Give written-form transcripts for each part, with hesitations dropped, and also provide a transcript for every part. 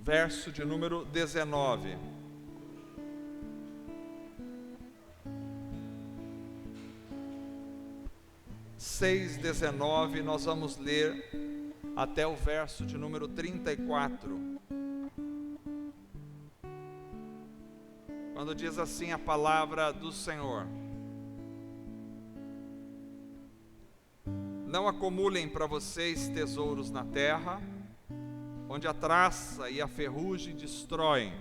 verso de número 19. Seis, 19, nós vamos ler até o verso de número 34. Quando diz assim a palavra do Senhor: Não acumulem para vocês tesouros na terra, onde a traça e a ferrugem destroem,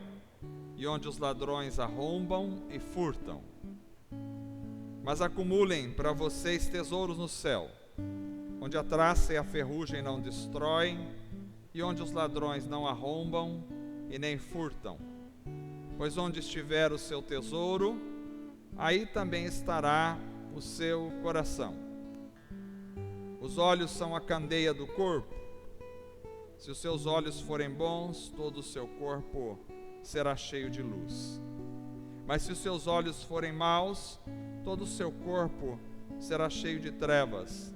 e onde os ladrões arrombam e furtam. Mas acumulem para vocês tesouros no céu, onde a traça e a ferrugem não destroem, e onde os ladrões não arrombam e nem furtam. Pois onde estiver o seu tesouro, aí também estará o seu coração. Os olhos são a candeia do corpo. Se os seus olhos forem bons, todo o seu corpo será cheio de luz. Mas se os seus olhos forem maus, todo o seu corpo será cheio de trevas.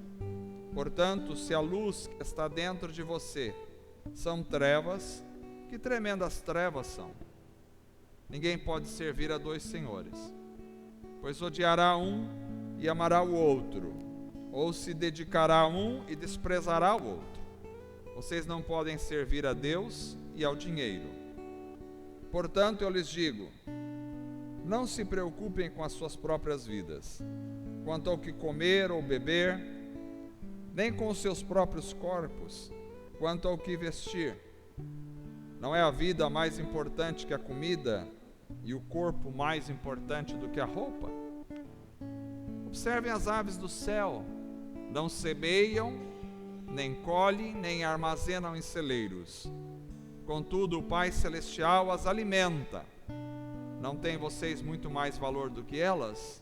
Portanto, se a luz que está dentro de você são trevas, que tremendas trevas são! Ninguém pode servir a dois senhores, pois odiará um e amará o outro, ou se dedicará a um e desprezará o outro. Vocês não podem servir a Deus e ao dinheiro. Portanto, eu lhes digo: não se preocupem com as suas próprias vidas, quanto ao que comer ou beber, nem com os seus próprios corpos, quanto ao que vestir. Não é a vida mais importante que a comida, e o corpo mais importante do que a roupa? Observem as aves do céu: não semeiam, nem colhem, nem armazenam em celeiros. Contudo, o Pai Celestial as alimenta. Não têm vocês muito mais valor do que elas?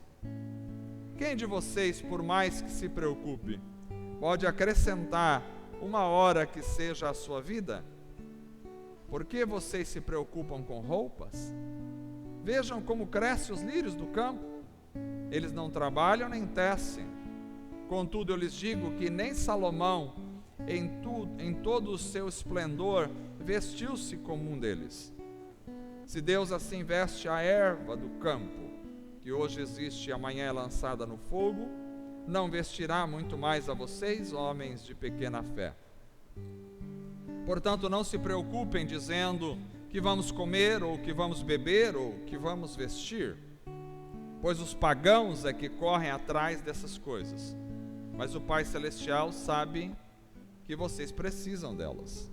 Quem de vocês, por mais que se preocupe, pode acrescentar uma hora que seja a sua vida? Por que vocês se preocupam com roupas? Vejam como crescem os lírios do campo. Eles não trabalham nem tecem. Contudo, eu lhes digo que nem Salomão, em todo o seu esplendor, vestiu-se como um deles. Se Deus assim veste a erva do campo, que hoje existe e amanhã é lançada no fogo, não vestirá muito mais a vocês, homens de pequena fé. Portanto, não se preocupem dizendo que vamos comer, ou que vamos beber, ou que vamos vestir, pois os pagãos é que correm atrás dessas coisas, mas o Pai Celestial sabe que vocês precisam delas.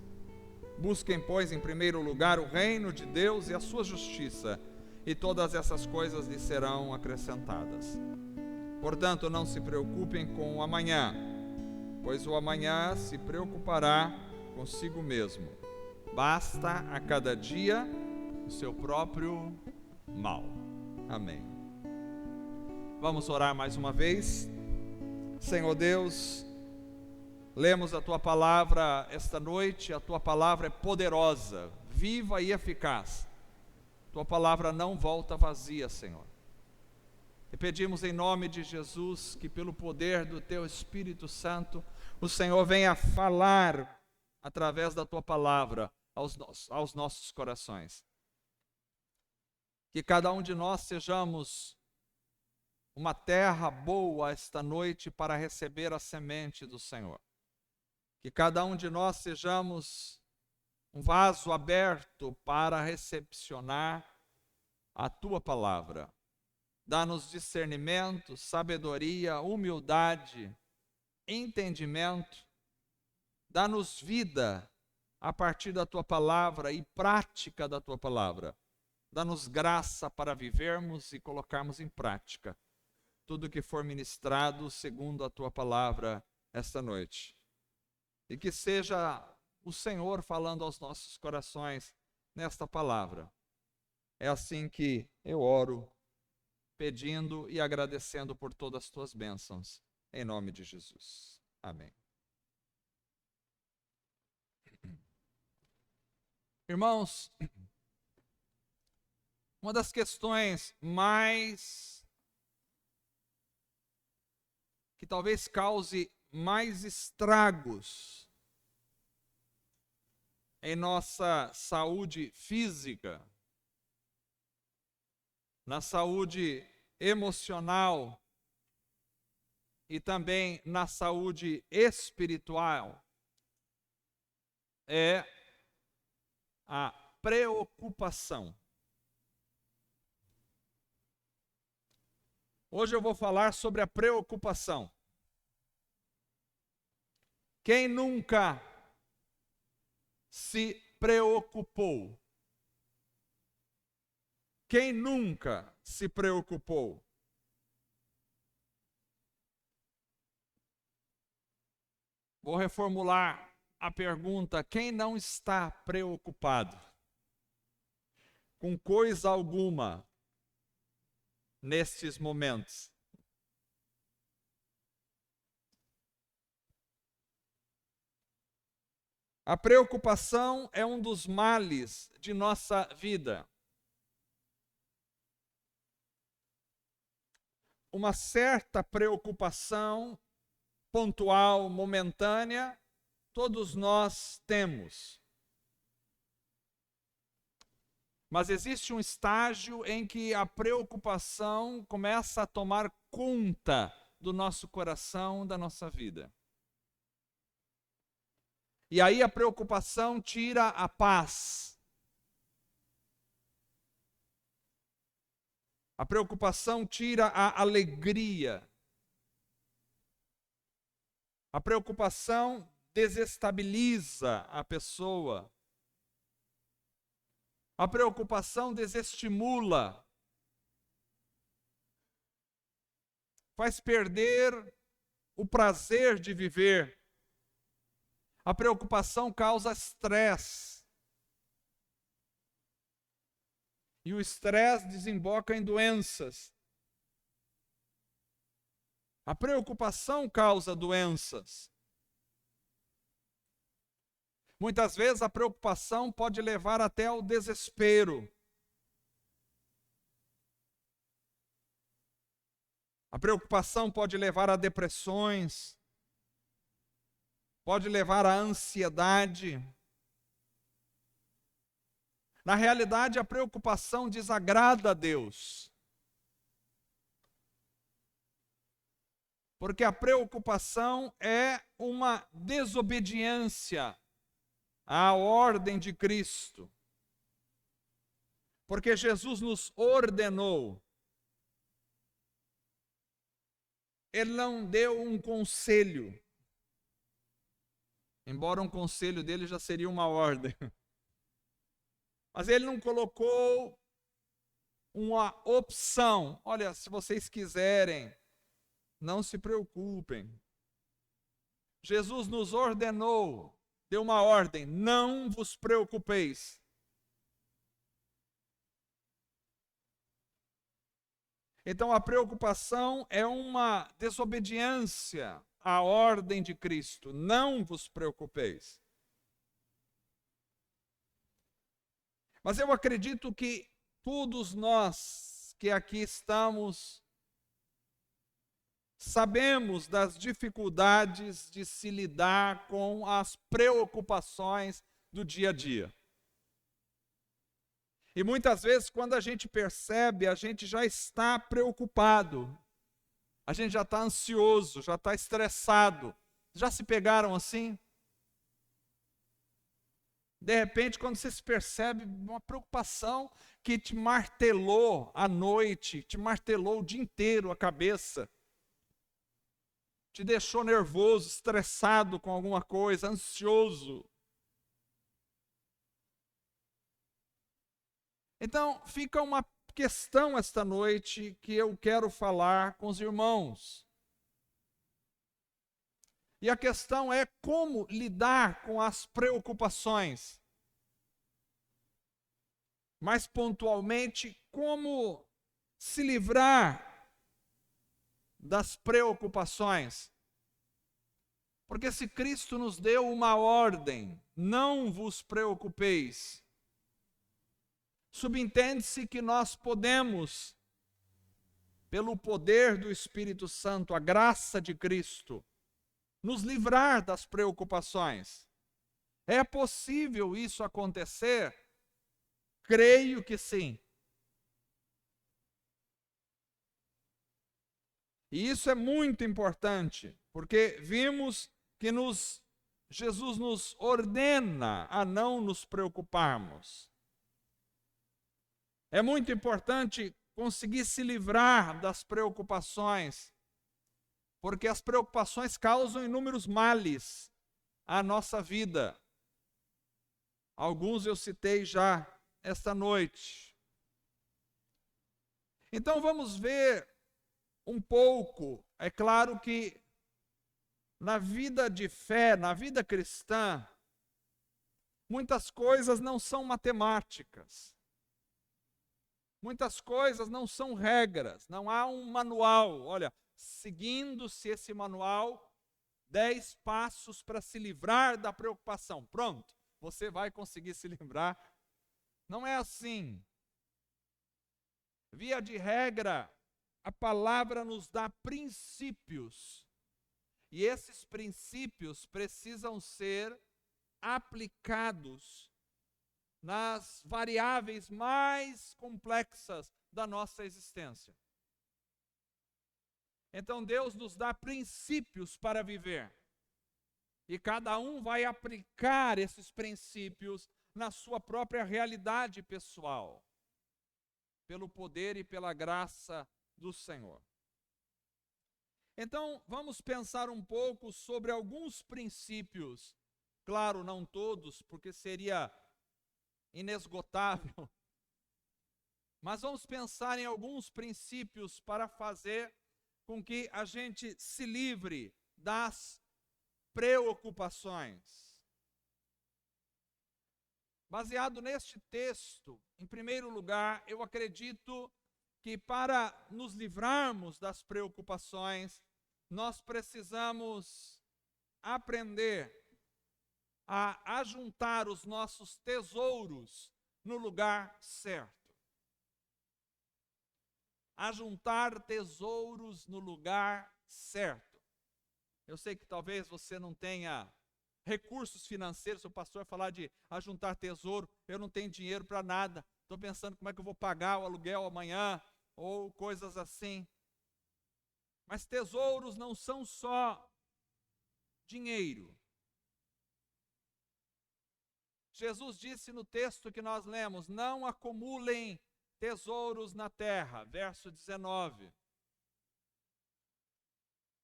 Busquem, pois, em primeiro lugar o reino de Deus e a sua justiça, e todas essas coisas lhes serão acrescentadas. Portanto, não se preocupem com o amanhã, pois o amanhã se preocupará consigo mesmo. Basta a cada dia o seu próprio mal. Amém. Vamos orar mais uma vez. Senhor Deus, lemos a Tua palavra esta noite. A Tua palavra é poderosa, viva e eficaz. Tua palavra não volta vazia, Senhor. E pedimos em nome de Jesus que, pelo poder do Teu Espírito Santo, o Senhor venha falar através da Tua palavra aos nossos corações. Que cada um de nós sejamos uma terra boa esta noite para receber a semente do Senhor. Que cada um de nós sejamos um vaso aberto para recepcionar a Tua palavra. Dá-nos discernimento, sabedoria, humildade, entendimento. Dá-nos vida a partir da Tua palavra e prática da Tua palavra. Dá-nos graça para vivermos e colocarmos em prática tudo que for ministrado segundo a Tua palavra esta noite. E que seja o Senhor falando aos nossos corações nesta palavra. É assim que eu oro, pedindo e agradecendo por todas as Tuas bênçãos, em nome de Jesus. Amém. Irmãos, uma das questões que talvez cause mais estragos em nossa saúde física, na saúde emocional e também na saúde espiritual, é a preocupação. Hoje eu vou falar sobre a preocupação. Quem nunca se preocupou? Quem nunca se preocupou? Vou reformular a pergunta: quem não está preocupado com coisa alguma nestes momentos? A preocupação é um dos males de nossa vida. Uma certa preocupação pontual, momentânea, todos nós temos. Mas existe um estágio em que a preocupação começa a tomar conta do nosso coração, da nossa vida. E aí a preocupação tira a paz. A preocupação tira a alegria. A preocupação desestabiliza a pessoa. A preocupação desestimula. Faz perder o prazer de viver. A preocupação causa estresse. E o estresse desemboca em doenças. A preocupação causa doenças. Muitas vezes a preocupação pode levar até ao desespero. A preocupação pode levar a depressões. Pode levar à ansiedade. Na realidade, a preocupação desagrada a Deus. Porque a preocupação é uma desobediência à ordem de Cristo. Porque Jesus nos ordenou. Ele não deu um conselho. Embora um conselho dele já seria uma ordem. Mas ele não colocou uma opção. Olha, se vocês quiserem, não se preocupem. Jesus nos ordenou, deu uma ordem: não vos preocupeis. Então a preocupação é uma desobediência à ordem de Cristo. Não vos preocupeis. Mas eu acredito que todos nós que aqui estamos sabemos das dificuldades de se lidar com as preocupações do dia a dia. E muitas vezes, quando a gente percebe, a gente já está preocupado. A gente já está ansioso, já está estressado. Já se pegaram assim? De repente, quando você se percebe, uma preocupação que te martelou à noite, te martelou o dia inteiro a cabeça, te deixou nervoso, estressado com alguma coisa, ansioso. Então, fica uma questão esta noite que eu quero falar com os irmãos. E a questão é como lidar com as preocupações. Mais pontualmente, como se livrar das preocupações. Porque se Cristo nos deu uma ordem, não vos preocupeis, subentende-se que nós podemos, pelo poder do Espírito Santo, a graça de Cristo, nos livrar das preocupações. É possível isso acontecer? Creio que sim. E isso é muito importante, porque vimos que Jesus nos ordena a não nos preocuparmos. É muito importante conseguir se livrar das preocupações, porque as preocupações causam inúmeros males à nossa vida. Alguns eu citei já esta noite. Então vamos ver um pouco. É claro que na vida de fé, na vida cristã, muitas coisas não são matemáticas. Muitas coisas não são regras, não há um manual. Olha, seguindo-se esse manual, 10 passos para se livrar da preocupação. Pronto, você vai conseguir se livrar. Não é assim. Via de regra, a palavra nos dá princípios. E esses princípios precisam ser aplicados nas variáveis mais complexas da nossa existência. Então Deus nos dá princípios para viver. E cada um vai aplicar esses princípios na sua própria realidade pessoal, pelo poder e pela graça do Senhor. Então, vamos pensar um pouco sobre alguns princípios. Claro, não todos, porque seria inesgotável. Mas vamos pensar em alguns princípios para fazer com que a gente se livre das preocupações. Baseado neste texto, em primeiro lugar, eu acredito que para nos livrarmos das preocupações, nós precisamos aprender a ajuntar os nossos tesouros no lugar certo. Ajuntar tesouros no lugar certo. Eu sei que talvez você não tenha recursos financeiros, se o pastor falar de ajuntar tesouro, eu não tenho dinheiro para nada, estou pensando como é que eu vou pagar o aluguel amanhã, ou coisas assim. Mas tesouros não são só dinheiro. Jesus disse no texto que nós lemos, não acumulem tesouros na terra, verso 19.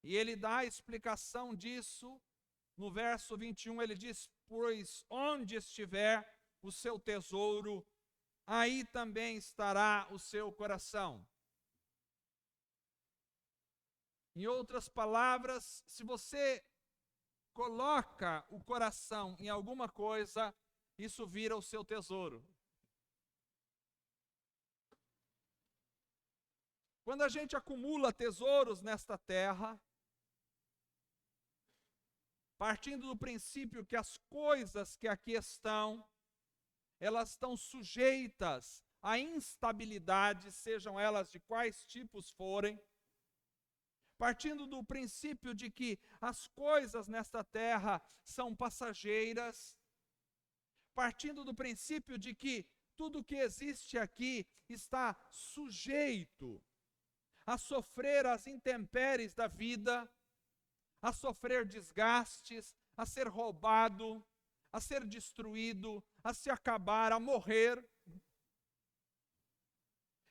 E ele dá a explicação disso no verso 21, ele diz, pois onde estiver o seu tesouro, aí também estará o seu coração. Em outras palavras, se você coloca o coração em alguma coisa, isso vira o seu tesouro. Quando a gente acumula tesouros nesta terra, partindo do princípio que as coisas que aqui estão, elas estão sujeitas a instabilidade, sejam elas de quais tipos forem, partindo do princípio de que as coisas nesta terra são passageiras, partindo do princípio de que tudo que existe aqui está sujeito a sofrer as intempéries da vida, a sofrer desgastes, a ser roubado, a ser destruído, a se acabar, a morrer.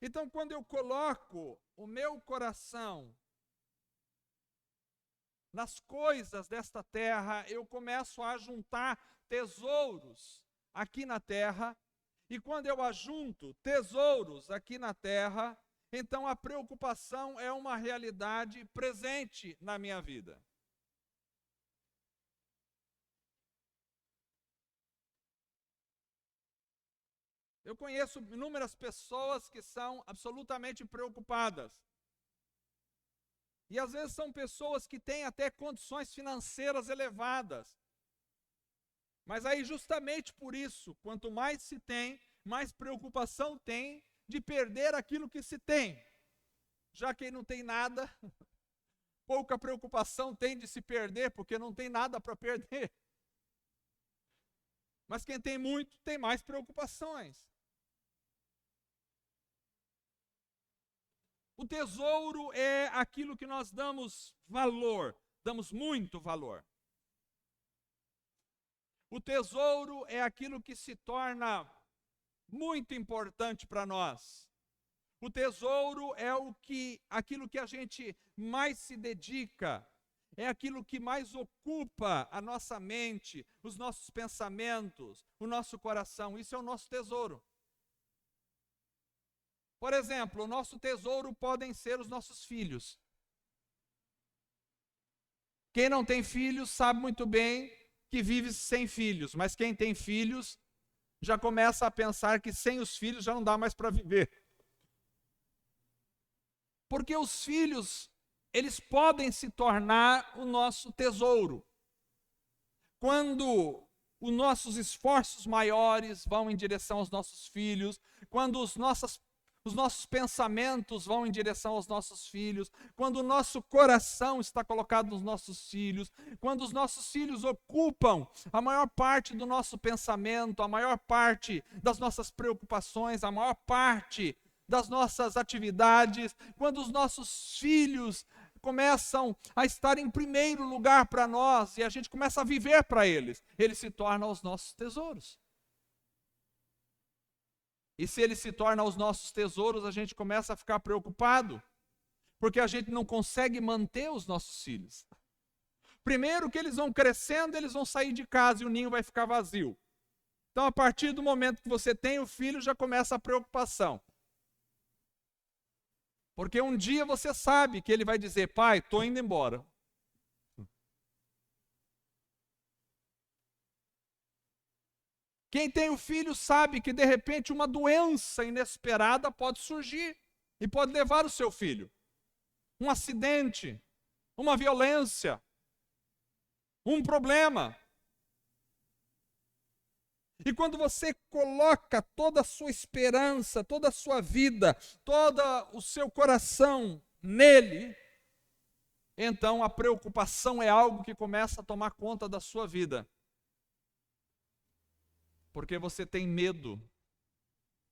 Então, quando eu coloco o meu coração nas coisas desta terra, eu começo a juntar tesouros aqui na terra, e quando eu ajunto tesouros aqui na terra, então a preocupação é uma realidade presente na minha vida. Eu conheço inúmeras pessoas que são absolutamente preocupadas. E às vezes são pessoas que têm até condições financeiras elevadas. Mas aí justamente por isso, quanto mais se tem, mais preocupação tem de perder aquilo que se tem. Já quem não tem nada, pouca preocupação tem de se perder, porque não tem nada para perder. Mas quem tem muito tem mais preocupações. O tesouro é aquilo que nós damos valor, damos muito valor. O tesouro é aquilo que se torna muito importante para nós. O tesouro é aquilo que a gente mais se dedica, é aquilo que mais ocupa a nossa mente, os nossos pensamentos, o nosso coração. Isso é o nosso tesouro. Por exemplo, o nosso tesouro podem ser os nossos filhos. Quem não tem filhos sabe muito bem que vive sem filhos, mas quem tem filhos já começa a pensar que sem os filhos já não dá mais para viver. Porque os filhos, eles podem se tornar o nosso tesouro. Quando os nossos esforços maiores vão em direção aos nossos filhos, quando os nossos pensamentos vão em direção aos nossos filhos, quando o nosso coração está colocado nos nossos filhos, quando os nossos filhos ocupam a maior parte do nosso pensamento, a maior parte das nossas preocupações, a maior parte das nossas atividades, quando os nossos filhos começam a estar em primeiro lugar para nós e a gente começa a viver para eles, eles se tornam os nossos tesouros. E se eles se tornam os nossos tesouros, a gente começa a ficar preocupado, porque a gente não consegue manter os nossos filhos. Primeiro que eles vão crescendo, eles vão sair de casa e o ninho vai ficar vazio. Então, a partir do momento que você tem o filho, já começa a preocupação. Porque um dia você sabe que ele vai dizer: pai, estou indo embora. Quem tem o filho sabe que de repente uma doença inesperada pode surgir e pode levar o seu filho. Um acidente, uma violência, um problema. E quando você coloca toda a sua esperança, toda a sua vida, todo o seu coração nele, então a preocupação é algo que começa a tomar conta da sua vida. Porque você tem medo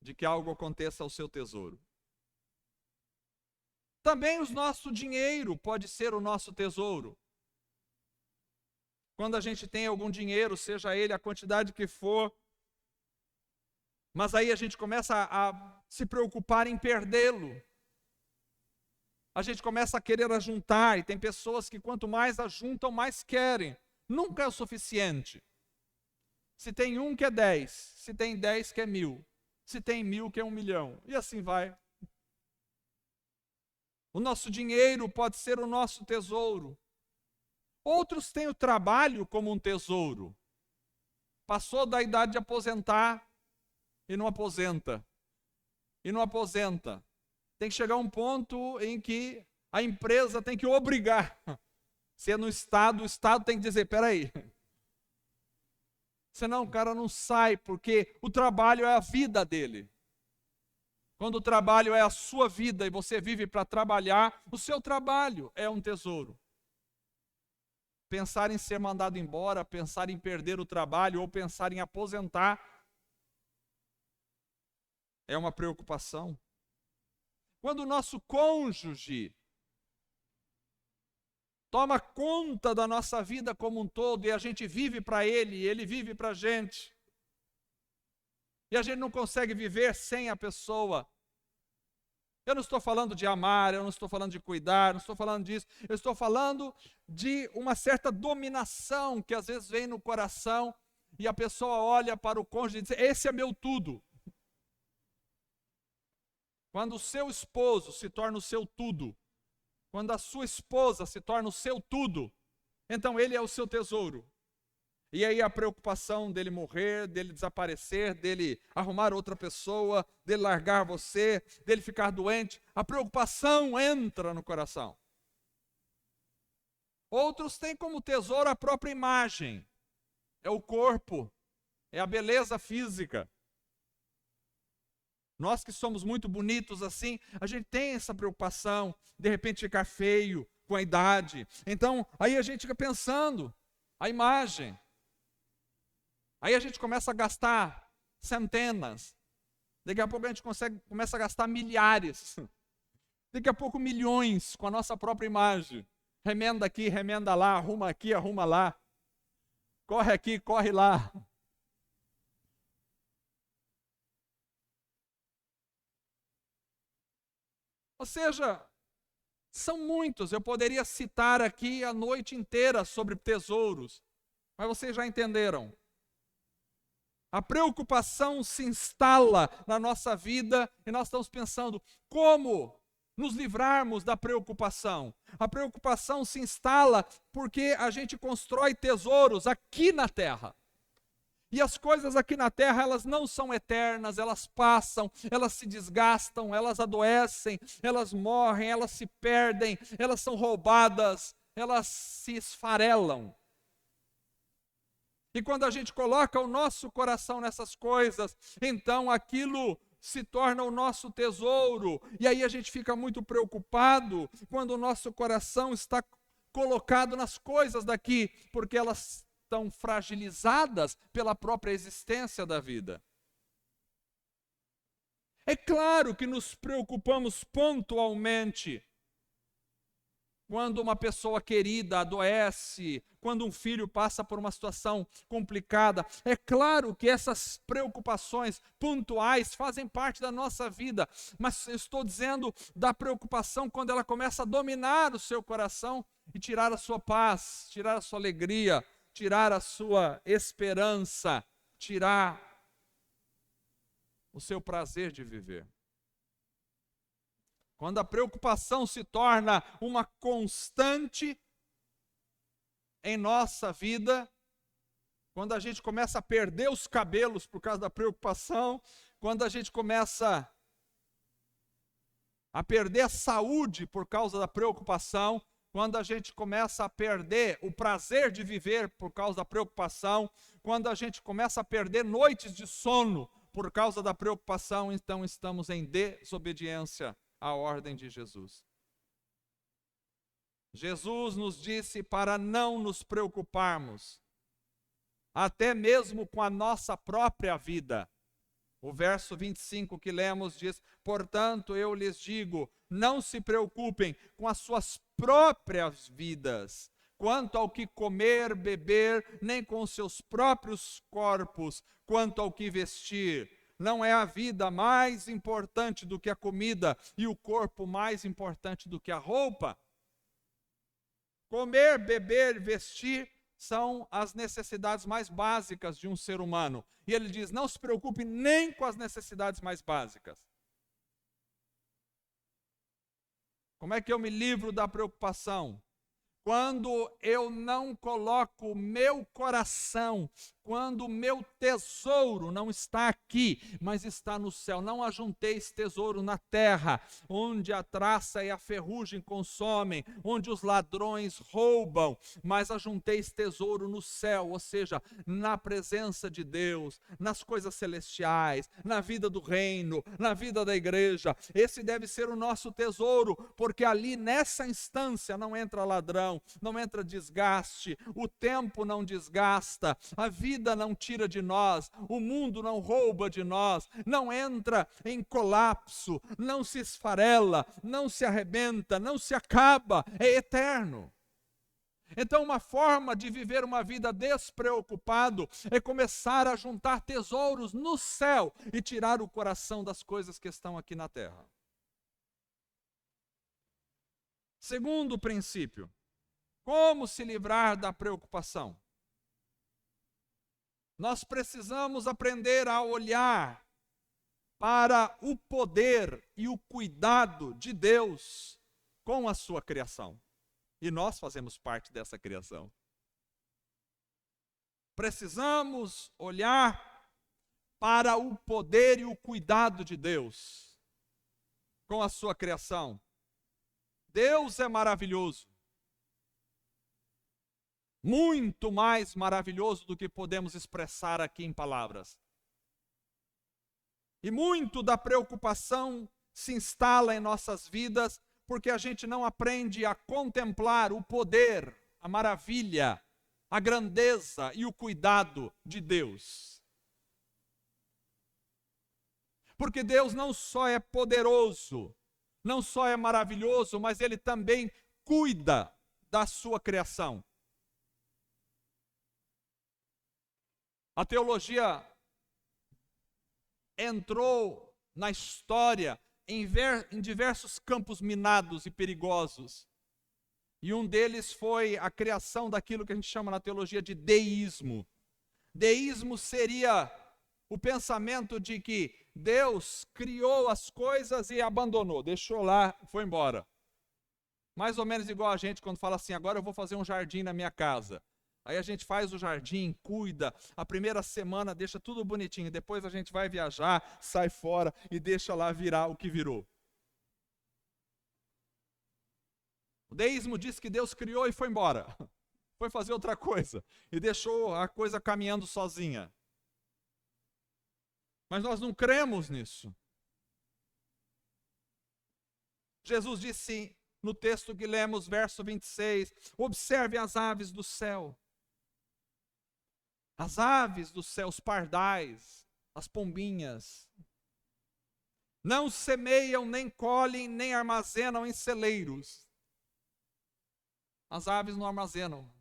de que algo aconteça ao seu tesouro. Também o nosso dinheiro pode ser o nosso tesouro. Quando a gente tem algum dinheiro, seja ele a quantidade que for, mas aí a gente começa a se preocupar em perdê-lo. A gente começa a querer ajuntar, e tem pessoas que quanto mais ajuntam, mais querem. Nunca é o suficiente. Se tem 1 que é 10, se tem 10 que é 1000, se tem 1000 que é 1 milhão, e assim vai. O nosso dinheiro pode ser o nosso tesouro. Outros têm o trabalho como um tesouro. Passou da idade de aposentar e não aposenta. E não aposenta. Tem que chegar um ponto em que a empresa tem que obrigar. Se é no Estado, o Estado tem que dizer: peraí. Senão o cara não sai, porque o trabalho é a vida dele. Quando o trabalho é a sua vida e você vive para trabalhar, o seu trabalho é um tesouro. Pensar em ser mandado embora, pensar em perder o trabalho ou pensar em aposentar é uma preocupação. Quando o nosso cônjuge toma conta da nossa vida como um todo e a gente vive para ele e ele vive para a gente, e a gente não consegue viver sem a pessoa. Eu não estou falando de amar, eu não estou falando de cuidar, não estou falando disso. Eu estou falando de uma certa dominação que às vezes vem no coração e a pessoa olha para o cônjuge e diz: esse é meu tudo. Quando o seu esposo se torna o seu tudo, quando a sua esposa se torna o seu tudo, então ele é o seu tesouro. E aí a preocupação dele morrer, dele desaparecer, dele arrumar outra pessoa, dele largar você, dele ficar doente, a preocupação entra no coração. Outros têm como tesouro a própria imagem, é o corpo, é a beleza física. Nós que somos muito bonitos assim, a gente tem essa preocupação, de repente ficar feio com a idade. Então, aí a gente fica pensando, a imagem. Aí a gente começa a gastar centenas. Daqui a pouco a gente começa a gastar milhares. Daqui a pouco milhões com a nossa própria imagem. Remenda aqui, remenda lá, arruma aqui, arruma lá. Corre aqui, corre lá. Ou seja, são muitos. Eu poderia citar aqui a noite inteira sobre tesouros. Mas vocês já entenderam. A preocupação se instala na nossa vida e nós estamos pensando como nos livrarmos da preocupação. A preocupação se instala porque a gente constrói tesouros aqui na terra. E as coisas aqui na terra, elas não são eternas, elas passam, elas se desgastam, elas adoecem, elas morrem, elas se perdem, elas são roubadas, elas se esfarelam. E quando a gente coloca o nosso coração nessas coisas, então aquilo se torna o nosso tesouro. E aí a gente fica muito preocupado quando o nosso coração está colocado nas coisas daqui, porque elas estão fragilizadas pela própria existência da vida. É claro que nos preocupamos pontualmente quando uma pessoa querida adoece, quando um filho passa por uma situação complicada. É claro que essas preocupações pontuais fazem parte da nossa vida, mas eu estou dizendo da preocupação quando ela começa a dominar o seu coração e tirar a sua paz, tirar a sua alegria, tirar a sua esperança, tirar o seu prazer de viver. Quando a preocupação se torna uma constante em nossa vida, quando a gente começa a perder os cabelos por causa da preocupação, quando a gente começa a perder a saúde por causa da preocupação, quando a gente começa a perder o prazer de viver por causa da preocupação, quando a gente começa a perder noites de sono por causa da preocupação, então estamos em desobediência à ordem de Jesus. Jesus nos disse para não nos preocuparmos, até mesmo com a nossa própria vida. O verso 25 que lemos diz: portanto, eu lhes digo, não se preocupem com as suas próprias vidas, quanto ao que comer, beber, nem com os seus próprios corpos, quanto ao que vestir. Não é a vida mais importante do que a comida e o corpo mais importante do que a roupa? Comer, beber, vestir são as necessidades mais básicas de um ser humano. E ele diz, não se preocupe nem com as necessidades mais básicas. Como é que eu me livro da preocupação? Quando eu não coloco o meu coração, quando o meu tesouro não está aqui, mas está no céu. Não ajunteis tesouro na terra, onde a traça e a ferrugem consomem, onde os ladrões roubam, mas ajunteis tesouro no céu, ou seja, na presença de Deus, nas coisas celestiais, na vida do reino, na vida da igreja. Esse deve ser o nosso tesouro, porque ali nessa instância não entra ladrão, não entra desgaste, o tempo não desgasta, a vida não tira de nós, o mundo não rouba de nós, não entra em colapso, não se esfarela, não se arrebenta, não se acaba, é eterno. Então, uma forma de viver uma vida despreocupado é começar a juntar tesouros no céu e tirar o coração das coisas que estão aqui na terra. Segundo princípio, como se livrar da preocupação? Nós precisamos aprender a olhar para o poder e o cuidado de Deus com a sua criação. E nós fazemos parte dessa criação. Precisamos olhar para o poder e o cuidado de Deus com a sua criação. Deus é maravilhoso. Muito mais maravilhoso do que podemos expressar aqui em palavras. E muito da preocupação se instala em nossas vidas porque a gente não aprende a contemplar o poder, a maravilha a grandeza e o cuidado de Deus. Porque Deus não só é poderoso, não só é maravilhoso, mas Ele também cuida da sua criação. A teologia entrou na história em diversos campos minados e perigosos. E um deles foi a criação daquilo que a gente chama na teologia de deísmo. Deísmo seria o pensamento de que Deus criou as coisas e abandonou, deixou lá, foi embora. Mais ou menos igual a gente quando fala assim, agora eu vou fazer um jardim na minha casa. Aí a gente faz o jardim, cuida, a primeira semana deixa tudo bonitinho, depois a gente vai viajar, sai fora e deixa lá virar o que virou. O deísmo diz que Deus criou e foi embora, foi fazer outra coisa e deixou a coisa caminhando sozinha. Mas nós não cremos nisso. Jesus disse no texto que lemos, verso 26, observe as aves do céu. As aves do céu, os pardais, as pombinhas. Não semeiam, nem colhem, nem armazenam em celeiros. As aves não armazenam.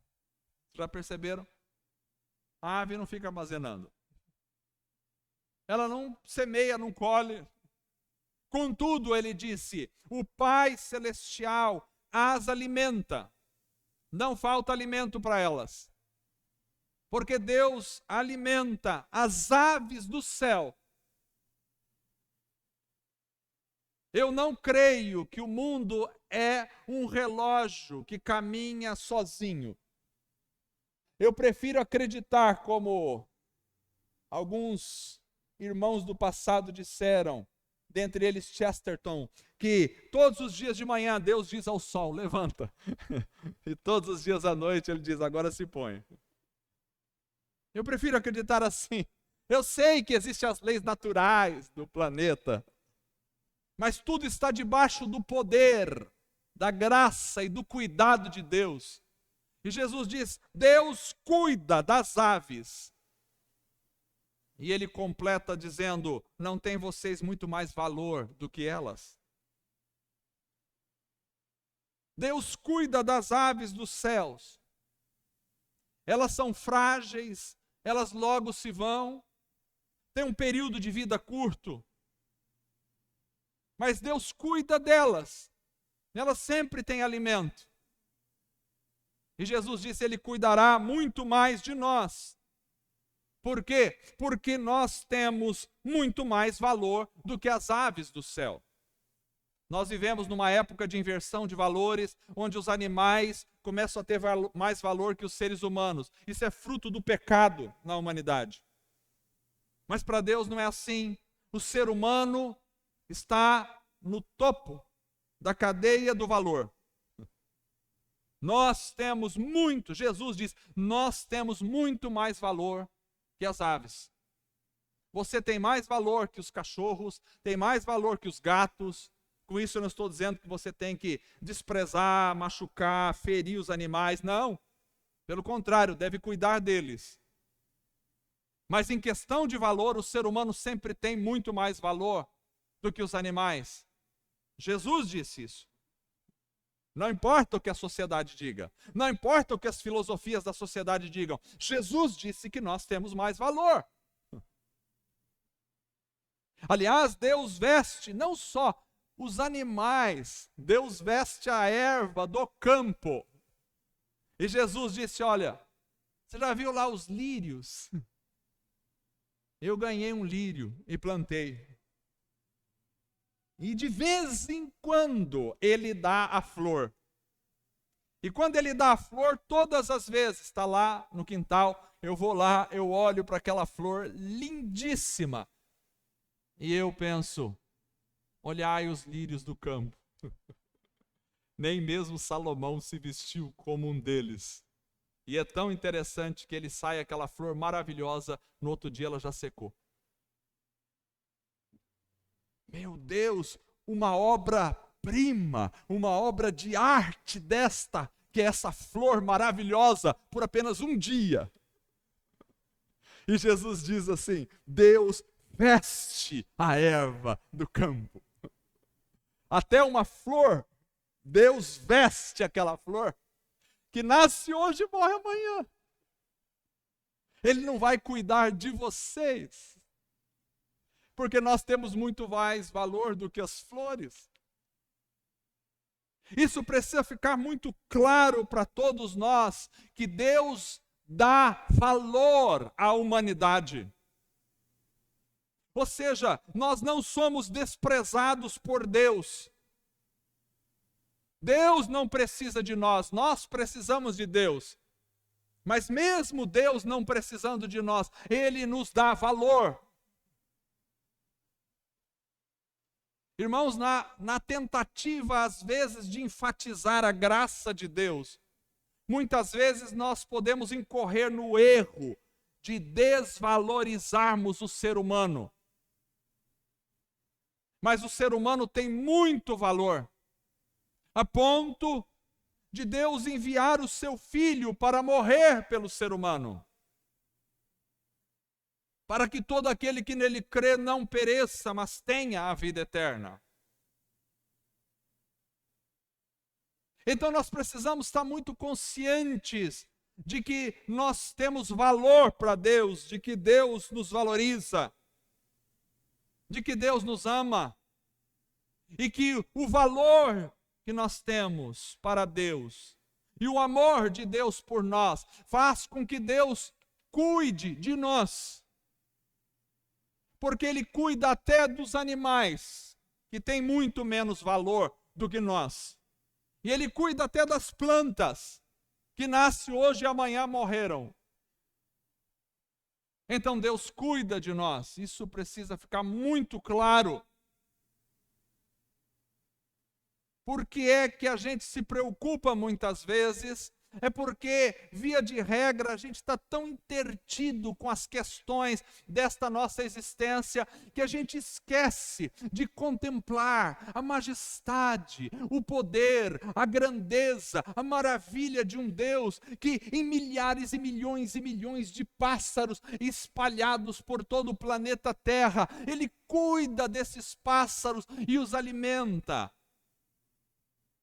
Já perceberam? A ave não fica armazenando. Ela não semeia, não colhe. Contudo, ele disse, o Pai Celestial as alimenta. Não falta alimento para elas. Porque Deus alimenta as aves do céu. Eu não creio que o mundo é um relógio que caminha sozinho. Eu prefiro acreditar, como alguns irmãos do passado disseram, dentre eles Chesterton, que todos os dias de manhã Deus diz ao sol, levanta. E todos os dias à noite ele diz, agora se põe. Eu prefiro acreditar assim. Eu sei que existem as leis naturais do planeta, mas tudo está debaixo do poder, da graça e do cuidado de Deus. E Jesus diz, Deus cuida das aves. E ele completa dizendo, não tem vocês muito mais valor do que elas? Deus cuida das aves dos céus. Elas são frágeis, elas logo se vão, têm um período de vida curto. Mas Deus cuida delas, elas sempre têm alimento. E Jesus disse, Ele cuidará muito mais de nós. Por quê? Porque nós temos muito mais valor do que as aves do céu. Nós vivemos numa época de inversão de valores, onde os animais começam a ter mais valor que os seres humanos. Isso é fruto do pecado na humanidade. Mas para Deus não é assim. O ser humano está no topo da cadeia do valor. Nós temos muito, Jesus diz, nós temos muito mais valor que as aves. Você tem mais valor que os cachorros, tem mais valor que os gatos. Com isso eu não estou dizendo que você tem que desprezar, machucar, ferir os animais, não. Pelo contrário, deve cuidar deles. Mas em questão de valor, o ser humano sempre tem muito mais valor do que os animais. Jesus disse isso. Não importa o que a sociedade diga, não importa o que as filosofias da sociedade digam, Jesus disse que nós temos mais valor. Aliás, Deus veste não só os animais, Deus veste a erva do campo. E Jesus disse, olha, você já viu lá os lírios? Eu ganhei um lírio e plantei. E de vez em quando ele dá a flor. E quando ele dá a flor, todas as vezes, está lá no quintal, eu vou lá, eu olho para aquela flor lindíssima. E eu penso, olhai os lírios do campo. Nem mesmo Salomão se vestiu como um deles. E é tão interessante que ele sai aquela flor maravilhosa, no outro dia ela já secou. Meu Deus, uma obra-prima, uma obra de arte desta, que é essa flor maravilhosa por apenas um dia. E Jesus diz assim: Deus veste a erva do campo. Até uma flor, Deus veste aquela flor, que nasce hoje e morre amanhã. Ele não vai cuidar de vocês, porque nós temos muito mais valor do que as flores. Isso precisa ficar muito claro para todos nós, que Deus dá valor à humanidade. Ou seja, nós não somos desprezados por Deus. Deus não precisa de nós, nós precisamos de Deus. Mas mesmo Deus não precisando de nós, Ele nos dá valor. Irmãos, na tentativa, às vezes, de enfatizar a graça de Deus, muitas vezes nós podemos incorrer no erro de desvalorizarmos o ser humano. Mas o ser humano tem muito valor, a ponto de Deus enviar o seu Filho para morrer pelo ser humano, para que todo aquele que nele crê não pereça, mas tenha a vida eterna. Então nós precisamos estar muito conscientes de que nós temos valor para Deus, de que Deus nos valoriza, de que Deus nos ama, e que o valor que nós temos para Deus e o amor de Deus por nós faz com que Deus cuide de nós, porque Ele cuida até dos animais, que têm muito menos valor do que nós, e Ele cuida até das plantas, que nascem hoje e amanhã morreram. Então Deus cuida de nós, isso precisa ficar muito claro. Por que é que a gente se preocupa muitas vezes? É porque, via de regra, a gente está tão intertido com as questões desta nossa existência, que a gente esquece de contemplar a majestade, o poder, a grandeza, a maravilha de um Deus que, em milhares e milhões de pássaros espalhados por todo o planeta Terra, Ele cuida desses pássaros e os alimenta.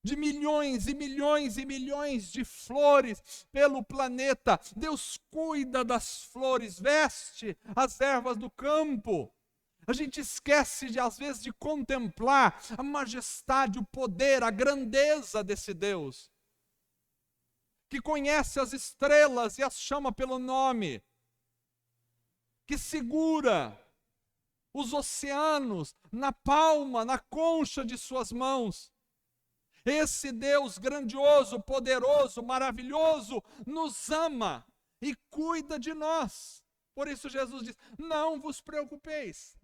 De milhões e milhões de flores pelo planeta. Deus cuida das flores, veste as ervas do campo. A gente esquece, às vezes, de contemplar a majestade, o poder, a grandeza desse Deus, que conhece as estrelas e as chama pelo nome, que segura os oceanos na palma, na concha de suas mãos. Esse Deus grandioso, poderoso, maravilhoso, nos ama e cuida de nós. Por isso Jesus diz: não vos preocupeis.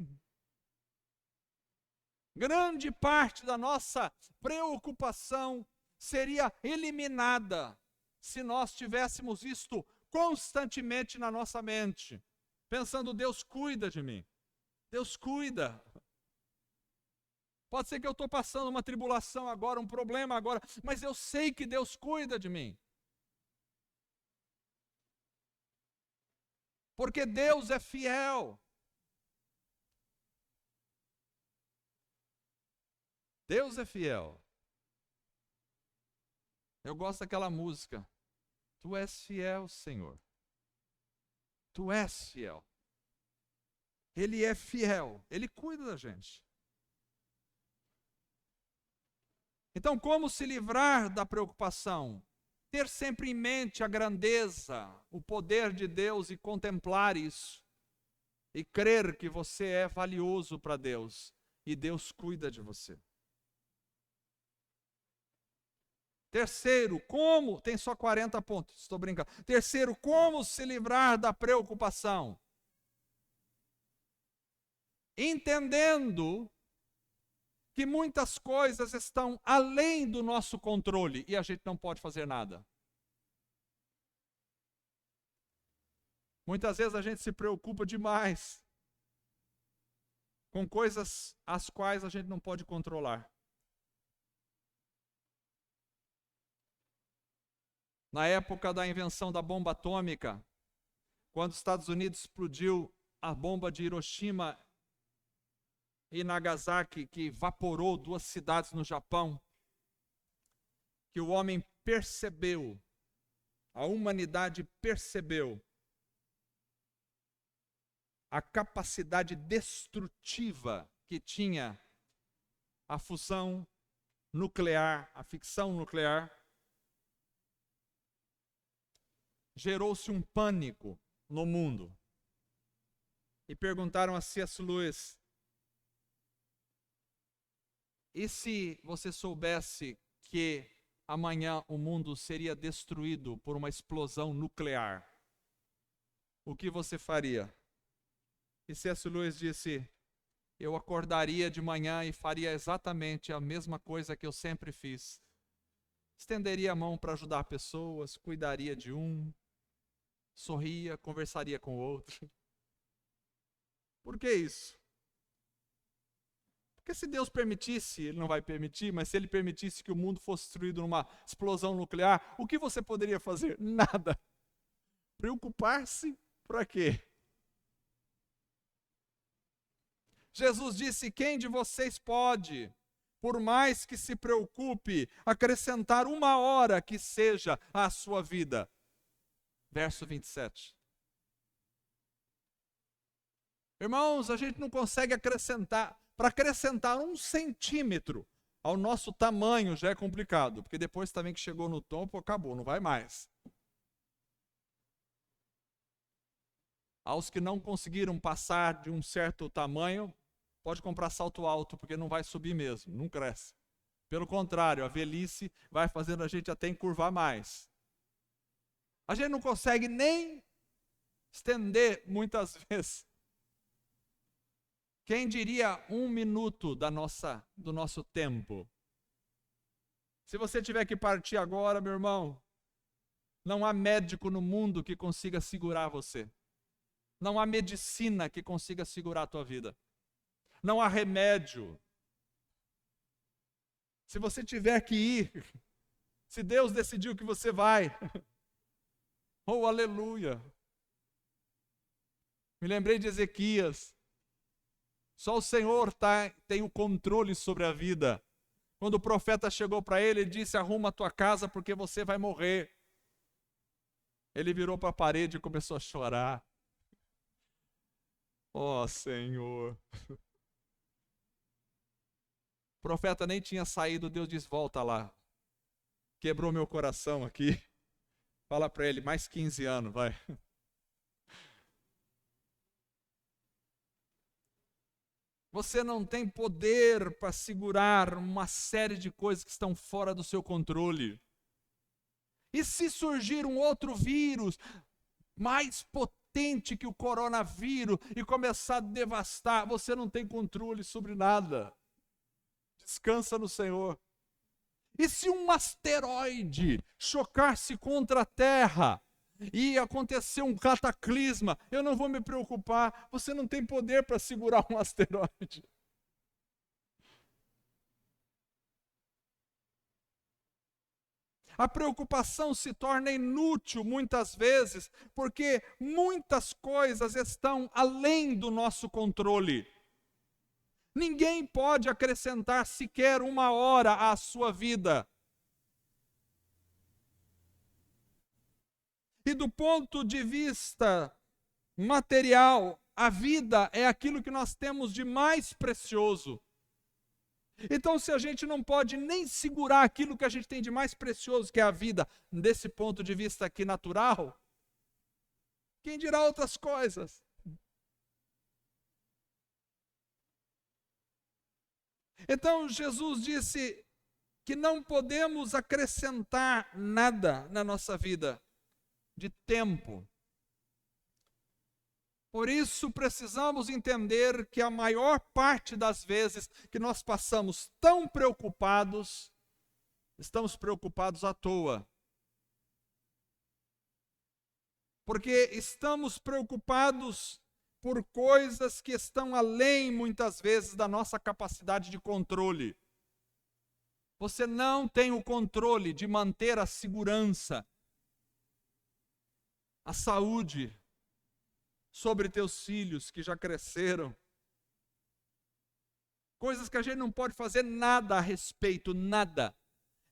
Grande parte da nossa preocupação seria eliminada se nós tivéssemos isto constantemente na nossa mente, pensando: Deus cuida de mim, Deus cuida. Pode ser que eu estou passando uma tribulação agora, um problema agora, mas eu sei que Deus cuida de mim. Porque Deus é fiel. Deus é fiel. Eu gosto daquela música: Tu és fiel, Senhor. Tu és fiel. Ele é fiel. Ele cuida da gente. Então, como se livrar da preocupação? Ter sempre em mente a grandeza, o poder de Deus e contemplar isso. E crer que você é valioso para Deus e Deus cuida de você. Terceiro, como? Tem só 40 pontos, estou brincando. Terceiro, como se livrar da preocupação? Entendendo que muitas coisas estão além do nosso controle e a gente não pode fazer nada. Muitas vezes a gente se preocupa demais com coisas as quais a gente não pode controlar. Na época da invenção da bomba atômica, quando os Estados Unidos explodiu a bomba de Hiroshima e Nagasaki, que evaporou 2 cidades no Japão, que o homem percebeu, a humanidade percebeu a capacidade destrutiva que tinha a fusão nuclear, a fissão nuclear, gerou-se um pânico no mundo. E perguntaram a C.S. Lewis: e se você soubesse que amanhã o mundo seria destruído por uma explosão nuclear, o que você faria? E C.S. Lewis disse: eu acordaria de manhã e faria exatamente a mesma coisa que eu sempre fiz. Estenderia a mão para ajudar pessoas, cuidaria de um, sorria, conversaria com o outro. Por que isso? Porque se Deus permitisse, Ele não vai permitir, mas se Ele permitisse que o mundo fosse destruído numa explosão nuclear, o que você poderia fazer? Nada. Preocupar-se para quê? Jesus disse: quem de vocês pode, por mais que se preocupe, acrescentar 1 hora que seja à sua vida? Verso 27. Irmãos, a gente não consegue acrescentar. Para acrescentar 1 centímetro ao nosso tamanho já é complicado, porque depois também que chegou no topo, acabou, não vai mais. Aos que não conseguiram passar de um certo tamanho, pode comprar salto alto, porque não vai subir mesmo, não cresce. Pelo contrário, a velhice vai fazendo a gente até encurvar mais. A gente não consegue nem estender muitas vezes. Quem diria 1 minuto do nosso tempo? Se você tiver que partir agora, meu irmão, não há médico no mundo que consiga segurar você. Não há medicina que consiga segurar a tua vida. Não há remédio. Se você tiver que ir, se Deus decidiu que você vai, oh, aleluia. Me lembrei de Ezequias. Só o Senhor tem o controle sobre a vida. Quando o profeta chegou para ele e disse: arruma a tua casa porque você vai morrer. Ele virou para a parede e começou a chorar. Oh, Senhor. O profeta nem tinha saído, Deus disse: volta lá. Quebrou meu coração aqui. Fala para ele: mais 15 anos, vai. Você não tem poder para segurar uma série de coisas que estão fora do seu controle. E se surgir um outro vírus mais potente que o coronavírus e começar a devastar, você não tem controle sobre nada. Descansa no Senhor. E se um asteroide chocar-se contra a Terra e acontecer um cataclisma, eu não vou me preocupar. Você não tem poder para segurar um asteroide. A preocupação se torna inútil muitas vezes, porque muitas coisas estão além do nosso controle. Ninguém pode acrescentar sequer 1 hora à sua vida. E do ponto de vista material, a vida é aquilo que nós temos de mais precioso. Então, se a gente não pode nem segurar aquilo que a gente tem de mais precioso, que é a vida, desse ponto de vista aqui natural, quem dirá outras coisas? Então, Jesus disse que não podemos acrescentar nada na nossa vida de tempo. Por isso precisamos entender que a maior parte das vezes que nós passamos tão preocupados, estamos preocupados à toa. Porque estamos preocupados por coisas que estão além, muitas vezes, da nossa capacidade de controle. Você não tem o controle de manter a segurança a saúde sobre teus filhos que já cresceram. Coisas que a gente não pode fazer nada a respeito, nada.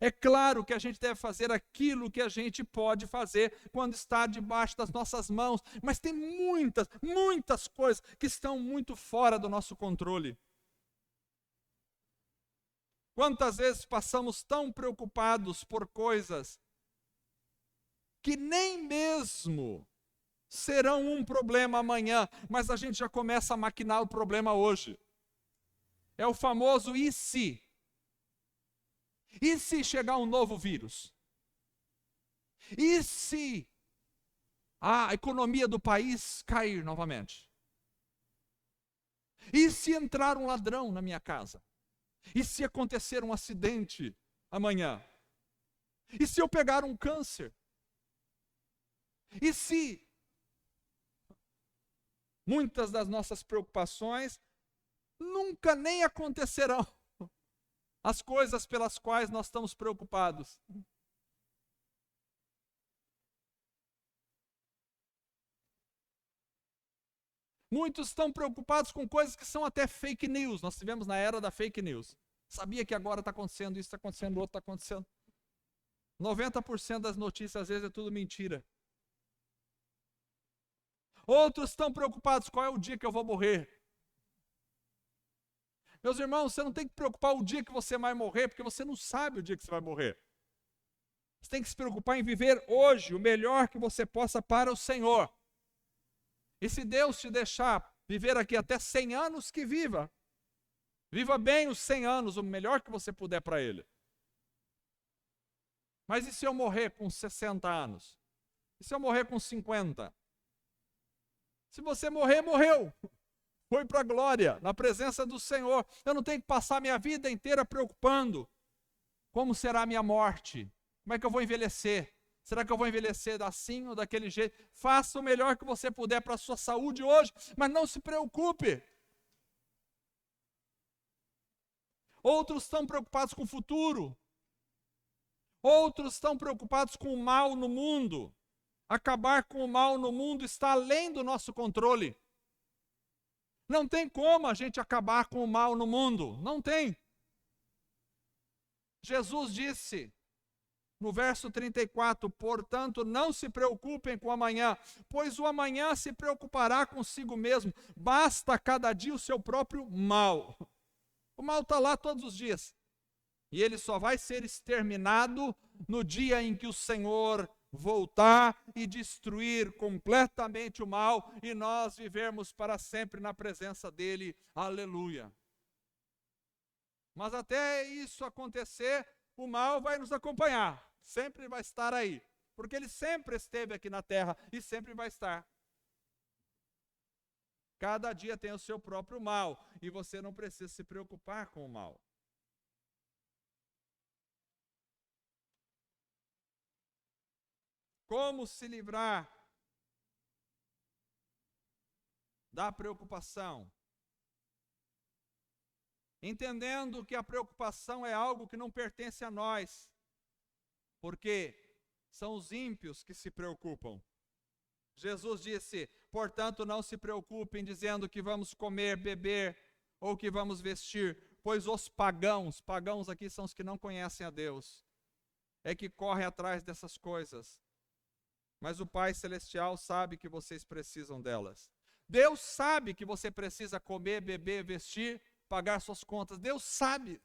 É claro que a gente deve fazer aquilo que a gente pode fazer quando está debaixo das nossas mãos, mas tem muitas coisas que estão muito fora do nosso controle. Quantas vezes passamos tão preocupados por coisas que nem mesmo serão um problema amanhã, mas a gente já começa a maquinar o problema hoje. É o famoso e se? E se chegar um novo vírus? E se a economia do país cair novamente? E se entrar um ladrão na minha casa? E se acontecer um acidente amanhã? E se eu pegar um câncer? E se? Muitas das nossas preocupações nunca nem acontecerão. As coisas pelas quais nós estamos preocupados. Muitos estão preocupados com coisas que são até fake news. Nós tivemos na era da fake news. Sabia que agora está acontecendo isso, está acontecendo outro, está acontecendo. 90% das notícias às vezes é tudo mentira. Outros estão preocupados, qual é o dia que eu vou morrer? Meus irmãos, você não tem que preocupar o dia que você vai morrer, porque você não sabe o dia que você vai morrer. Você tem que se preocupar em viver hoje o melhor que você possa para o Senhor. E se Deus te deixar viver aqui até 100 anos, que viva. Viva bem os 100 anos, o melhor que você puder para Ele. Mas e se eu morrer com 60 anos? E se eu morrer com 50? Se você morrer, morreu. Foi para a glória, na presença do Senhor. Eu não tenho que passar minha vida inteira preocupando. Como será a minha morte? Como é que eu vou envelhecer? Será que eu vou envelhecer assim ou daquele jeito? Faça o melhor que você puder para a sua saúde hoje, mas não se preocupe. Outros estão preocupados com o futuro. Outros estão preocupados com o mal no mundo. Acabar com o mal no mundo está além do nosso controle. Não tem como a gente acabar com o mal no mundo. Não tem. Jesus disse, no verso 34, portanto, não se preocupem com o amanhã, pois o amanhã se preocupará consigo mesmo. Basta cada dia o seu próprio mal. O mal está lá todos os dias. E ele só vai ser exterminado no dia em que o Senhor voltar e destruir completamente o mal e nós vivermos para sempre na presença dele. Aleluia. Mas até isso acontecer, o mal vai nos acompanhar, sempre vai estar aí, porque ele sempre esteve aqui na terra e sempre vai estar. Cada dia tem o seu próprio mal e você não precisa se preocupar com o mal. Como se livrar da preocupação? Entendendo que a preocupação é algo que não pertence a nós, porque são os ímpios que se preocupam. Jesus disse, portanto, não se preocupem dizendo que vamos comer, beber ou que vamos vestir, pois os pagãos aqui são os que não conhecem a Deus, é que correm atrás dessas coisas. Mas o Pai Celestial sabe que vocês precisam delas. Deus sabe que você precisa comer, beber, vestir, pagar suas contas. Deus sabe.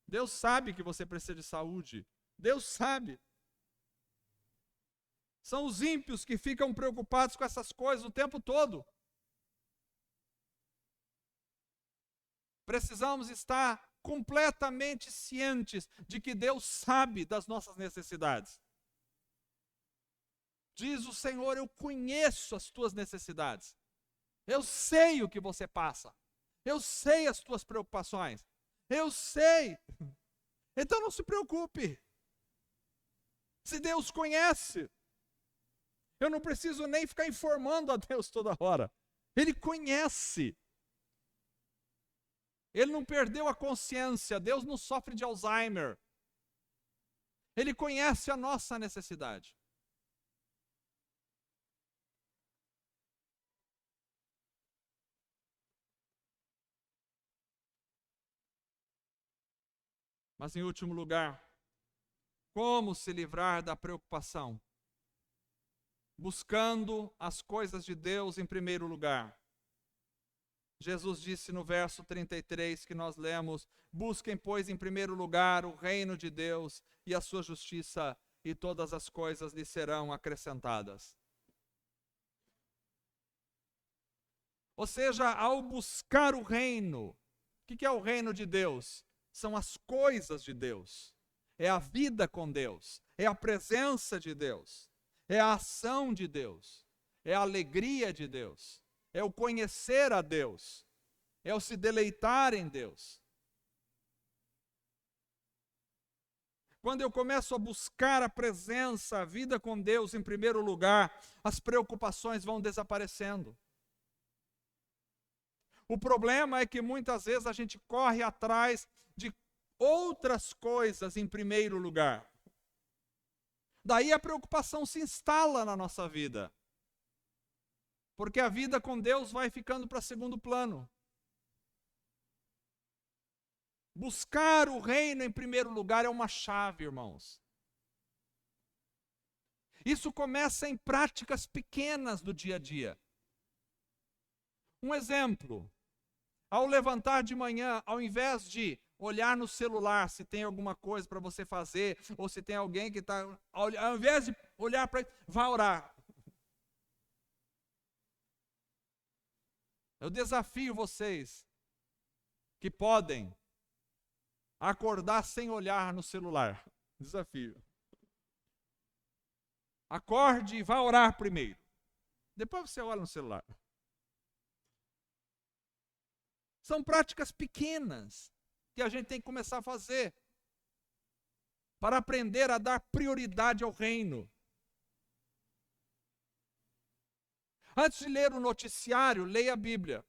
Deus sabe que você precisa de saúde. Deus sabe. São os ímpios que ficam preocupados com essas coisas o tempo todo. Precisamos estar completamente cientes de que Deus sabe das nossas necessidades. Diz o Senhor, eu conheço as tuas necessidades. Eu sei o que você passa. Eu sei as tuas preocupações. Eu sei. Então não se preocupe. Se Deus conhece, eu não preciso nem ficar informando a Deus toda hora. Ele conhece. Ele não perdeu a consciência. Deus não sofre de Alzheimer. Ele conhece a nossa necessidade. Mas em último lugar, como se livrar da preocupação? Buscando as coisas de Deus em primeiro lugar. Jesus disse no verso 33 que nós lemos: busquem, pois, em primeiro lugar o reino de Deus e a sua justiça, e todas as coisas lhe serão acrescentadas. Ou seja, ao buscar o reino, o que é o reino de Deus? São as coisas de Deus, é a vida com Deus, é a presença de Deus, é a ação de Deus, é a alegria de Deus, é o conhecer a Deus, é o se deleitar em Deus. Quando eu começo a buscar a presença, a vida com Deus em primeiro lugar, as preocupações vão desaparecendo. O problema é que muitas vezes a gente corre atrás de outras coisas em primeiro lugar. Daí a preocupação se instala na nossa vida. Porque a vida com Deus vai ficando para segundo plano. Buscar o reino em primeiro lugar é uma chave, irmãos. Isso começa em práticas pequenas do dia a dia. Um exemplo, ao levantar de manhã, ao invés de olhar no celular se tem alguma coisa para você fazer, ou se tem alguém que está... Ao invés de olhar para ele, vá orar. Eu desafio vocês que podem acordar sem olhar no celular. Desafio. Acorde e vá orar primeiro. Depois você olha no celular. São práticas pequenas que a gente tem que começar a fazer para aprender a dar prioridade ao reino. Antes de ler o noticiário, leia a Bíblia.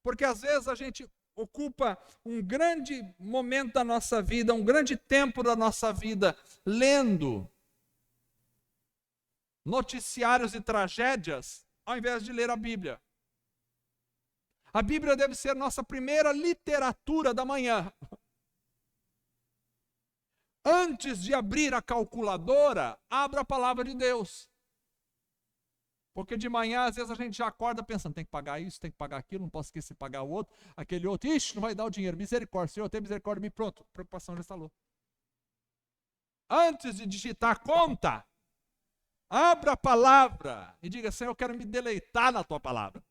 Porque às vezes a gente ocupa um grande momento da nossa vida, um grande tempo da nossa vida, lendo noticiários e tragédias, ao invés de ler a Bíblia. A Bíblia deve ser nossa primeira literatura da manhã. Antes de abrir a calculadora, abra a palavra de Deus. Porque de manhã, às vezes, a gente já acorda pensando, tem que pagar isso, tem que pagar aquilo, não posso esquecer de pagar o outro, aquele outro, ixi, não vai dar o dinheiro, misericórdia, Senhor, tem misericórdia de mim, pronto, a preocupação já instalou. Antes de digitar conta, abra a palavra e diga, Senhor, eu quero me deleitar na tua palavra.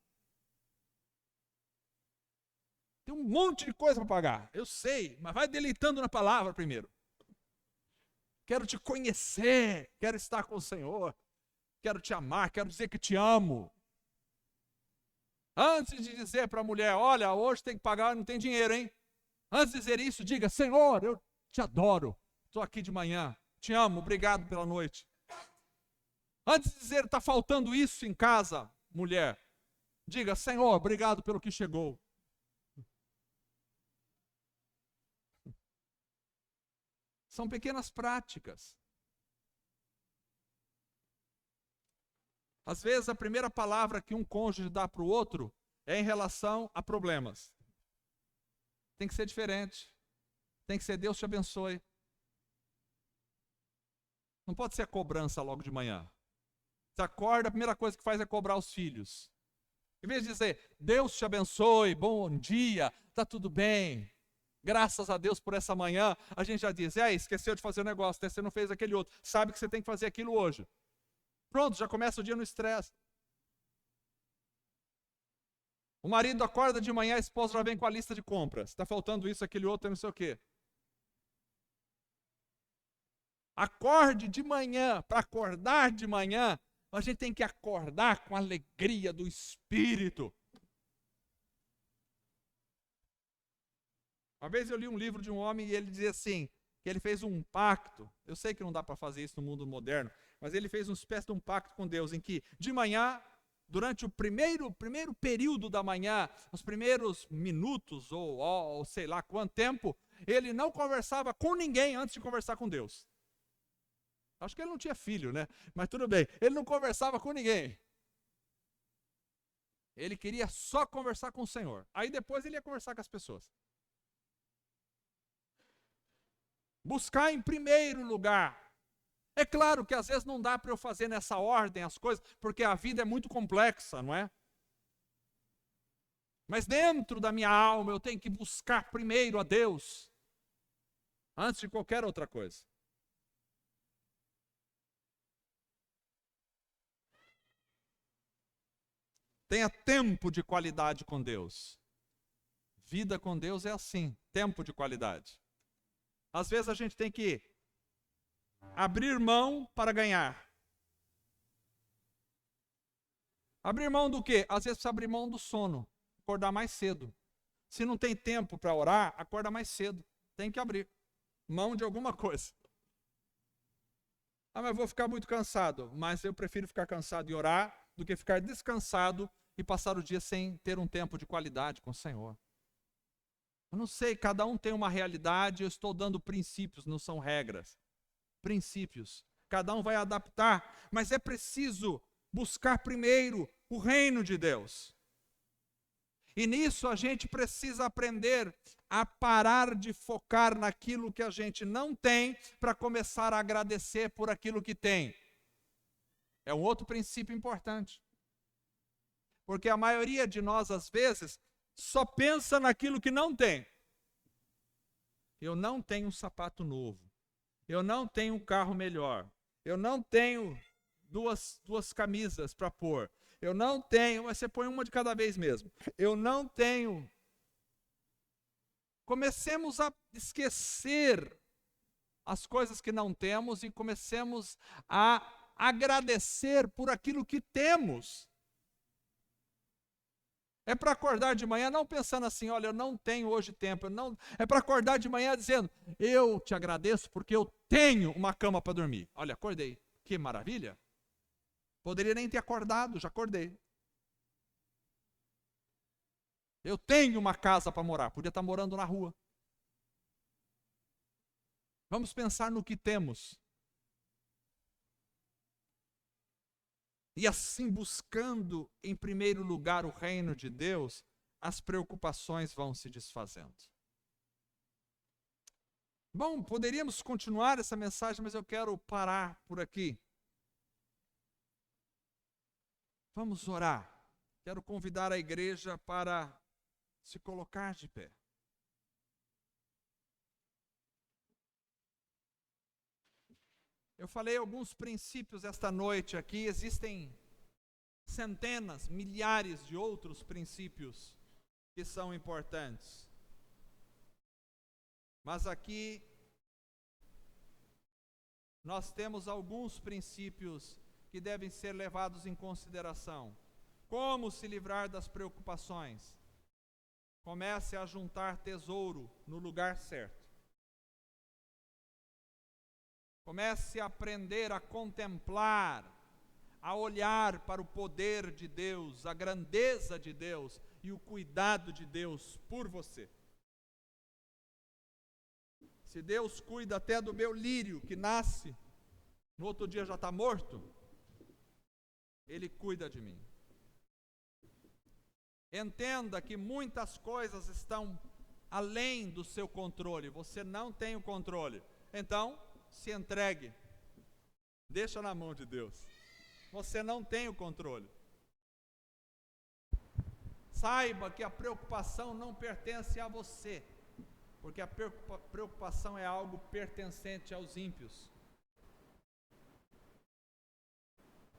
Tem um monte de coisa para pagar, eu sei, mas vai deleitando na palavra primeiro. Quero te conhecer, quero estar com o Senhor, quero te amar, quero dizer que te amo. Antes de dizer para a mulher, olha, hoje tem que pagar, não tem dinheiro, hein? Antes de dizer isso, diga, Senhor, eu te adoro, estou aqui de manhã, te amo, obrigado pela noite. Antes de dizer, está faltando isso em casa, mulher, diga, Senhor, obrigado pelo que chegou. São pequenas práticas. Às vezes a primeira palavra que um cônjuge dá para o outro é em relação a problemas. Tem que ser diferente. Tem que ser Deus te abençoe. Não pode ser a cobrança logo de manhã. Você acorda, a primeira coisa que faz é cobrar os filhos. Em vez de dizer, Deus te abençoe, bom dia, está tudo bem. Graças a Deus por essa manhã, a gente já diz, esqueceu de fazer o negócio, você não fez aquele outro, sabe que você tem que fazer aquilo hoje. Pronto, já começa o dia no estresse. O marido acorda de manhã, a esposa já vem com a lista de compras. Está faltando isso, aquele outro, não sei o quê. Acorde de manhã, para acordar de manhã, a gente tem que acordar com a alegria do Espírito. Uma vez eu li um livro de um homem e ele dizia assim, que ele fez um pacto, eu sei que não dá para fazer isso no mundo moderno, mas ele fez uma espécie de um pacto com Deus, em que de manhã, durante o primeiro período da manhã, os primeiros minutos, ou sei lá quanto tempo, ele não conversava com ninguém antes de conversar com Deus. Acho que ele não tinha filho, né? Mas tudo bem, ele não conversava com ninguém. Ele queria só conversar com o Senhor. Aí depois ele ia conversar com as pessoas. Buscar em primeiro lugar. É claro que às vezes não dá para eu fazer nessa ordem as coisas, porque a vida é muito complexa, não é? Mas dentro da minha alma eu tenho que buscar primeiro a Deus, antes de qualquer outra coisa. Tenha tempo de qualidade com Deus. Vida com Deus é assim, tempo de qualidade. Às vezes a gente tem que abrir mão para ganhar. Abrir mão do quê? Às vezes precisa abrir mão do sono, acordar mais cedo. Se não tem tempo para orar, acorda mais cedo. Tem que abrir mão de alguma coisa. Mas eu vou ficar muito cansado. Mas eu prefiro ficar cansado e orar do que ficar descansado e passar o dia sem ter um tempo de qualidade com o Senhor. Eu não sei, cada um tem uma realidade, eu estou dando princípios, não são regras. Princípios. Cada um vai adaptar, mas é preciso buscar primeiro o reino de Deus. E nisso a gente precisa aprender a parar de focar naquilo que a gente não tem para começar a agradecer por aquilo que tem. É um outro princípio importante. Porque a maioria de nós, às vezes, só pensa naquilo que não tem. Eu não tenho um sapato novo. Eu não tenho um carro melhor. Eu não tenho duas camisas para pôr. Eu não tenho, mas você põe uma de cada vez mesmo. Eu não tenho. Comecemos a esquecer as coisas que não temos e comecemos a agradecer por aquilo que temos. É para acordar de manhã não pensando assim, olha, eu não tenho hoje tempo. É para acordar de manhã dizendo, eu te agradeço porque eu tenho uma cama para dormir. Olha, acordei. Que maravilha. Poderia nem ter acordado, já acordei. Eu tenho uma casa para morar, podia estar morando na rua. Vamos pensar no que temos. E assim, buscando em primeiro lugar o reino de Deus, as preocupações vão se desfazendo. Bom, poderíamos continuar essa mensagem, mas eu quero parar por aqui. Vamos orar. Quero convidar a igreja para se colocar de pé. Eu falei alguns princípios esta noite aqui, existem centenas, milhares de outros princípios que são importantes. Mas aqui nós temos alguns princípios que devem ser levados em consideração. Como se livrar das preocupações? Comece a juntar tesouro no lugar certo. Comece a aprender a contemplar, a olhar para o poder de Deus, a grandeza de Deus e o cuidado de Deus por você. Se Deus cuida até do meu lírio que nasce, no outro dia já está morto, Ele cuida de mim. Entenda que muitas coisas estão além do seu controle, você não tem o controle. Então, se entregue, deixa na mão de Deus. Você não tem o controle. Saiba que a preocupação não pertence a você, porque a preocupação é algo pertencente aos ímpios.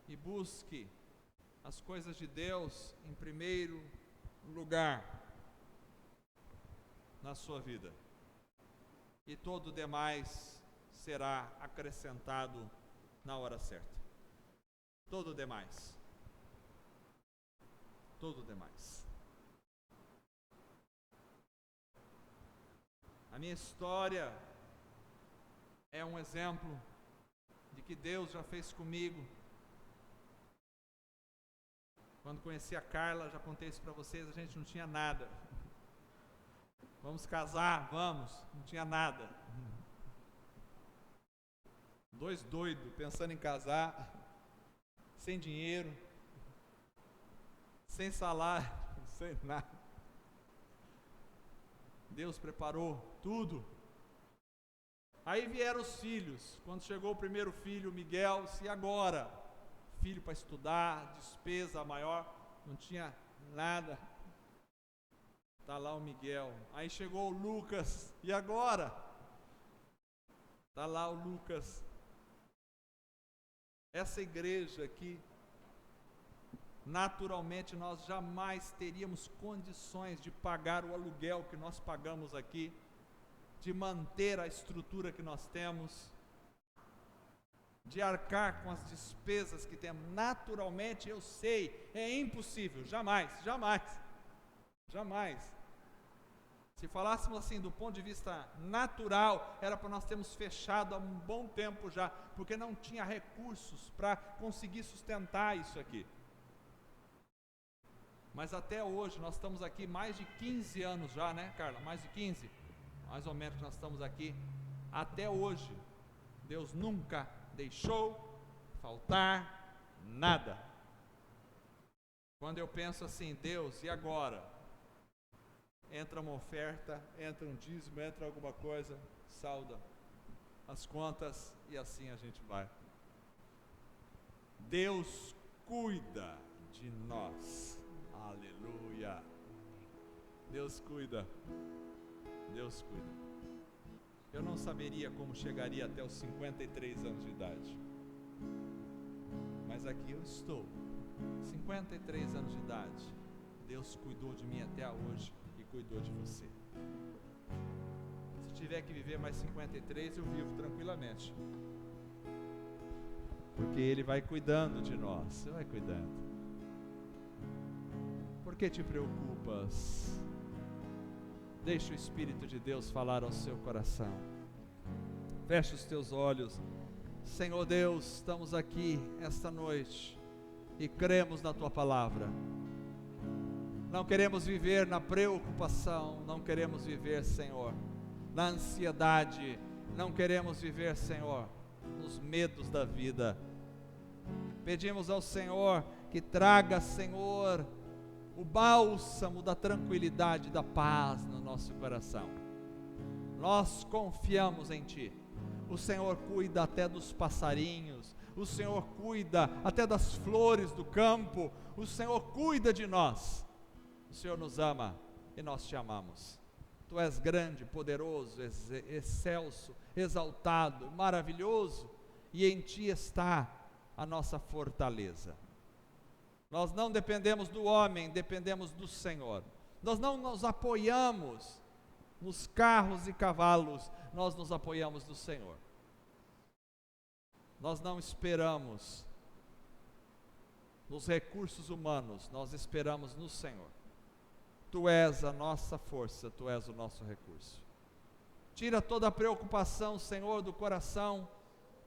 E busque as coisas de Deus em primeiro lugar na sua vida. E todo o demais será acrescentado na hora certa. Todo o demais. Todo o demais. A minha história é um exemplo de que Deus já fez comigo. Quando conheci a Carla, já contei isso para vocês, a gente não tinha nada. Vamos casar, vamos, não tinha nada. Dois doidos pensando em casar, sem dinheiro, sem salário, sem nada. Deus preparou tudo. Aí vieram os filhos. Quando chegou o primeiro filho, Miguel, e agora? Filho para estudar, despesa maior, não tinha nada. Está lá o Miguel. Aí chegou o Lucas, e agora? Está lá o Lucas. Essa igreja aqui, naturalmente nós jamais teríamos condições de pagar o aluguel que nós pagamos aqui, de manter a estrutura que nós temos, de arcar com as despesas que temos. Naturalmente, eu sei, é impossível, jamais, jamais, jamais. Se falássemos assim do ponto de vista natural, era para nós termos fechado há um bom tempo já, porque não tinha recursos para conseguir sustentar isso aqui. Mas até hoje, nós estamos aqui mais de 15 anos já, né, Carla? Mais de 15? Mais ou menos nós estamos aqui. Até hoje, Deus nunca deixou faltar nada. Quando eu penso assim, Deus, e agora? Entra uma oferta, entra um dízimo, entra alguma coisa, salda as contas e assim a gente vai. Deus cuida de nós. Aleluia. Deus cuida. Deus cuida. Eu não saberia como chegaria até os 53 anos de idade. Mas aqui eu estou. 53 anos de idade. Deus cuidou de mim até hoje e cuidou de você. Se tiver que viver mais 53, eu vivo tranquilamente. Porque Ele vai cuidando de nós. Ele vai cuidando. Por que te preocupas? Deixa o Espírito de Deus falar ao seu coração. Fecha os teus olhos. Senhor Deus, estamos aqui esta noite e cremos na Tua palavra. Não queremos viver na preocupação, não queremos viver, Senhor, na ansiedade, não queremos viver, Senhor, nos medos da vida. Pedimos ao Senhor que traga, Senhor, o bálsamo da tranquilidade, da paz no nosso coração. Nós confiamos em Ti. O Senhor cuida até dos passarinhos, o Senhor cuida até das flores do campo, o Senhor cuida de nós. O Senhor nos ama e nós Te amamos. Tu és grande, poderoso, excelso, exaltado, maravilhoso, e em Ti está a nossa fortaleza. Nós não dependemos do homem, dependemos do Senhor. Nós não nos apoiamos nos carros e cavalos, nós nos apoiamos no Senhor. Nós não esperamos nos recursos humanos, nós esperamos no Senhor. Tu és a nossa força, Tu és o nosso recurso. Tira toda a preocupação, Senhor, do coração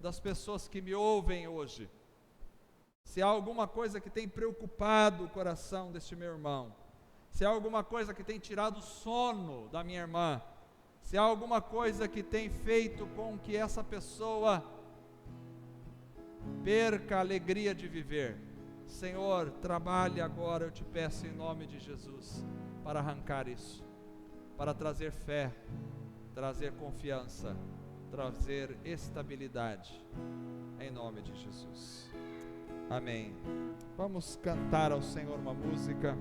das pessoas que me ouvem hoje. Se há alguma coisa que tem preocupado o coração deste meu irmão, se há alguma coisa que tem tirado o sono da minha irmã, se há alguma coisa que tem feito com que essa pessoa perca a alegria de viver, Senhor, trabalhe agora, eu Te peço em nome de Jesus, para arrancar isso, para trazer fé, trazer confiança, trazer estabilidade, em nome de Jesus. Amém. Vamos cantar ao Senhor uma música.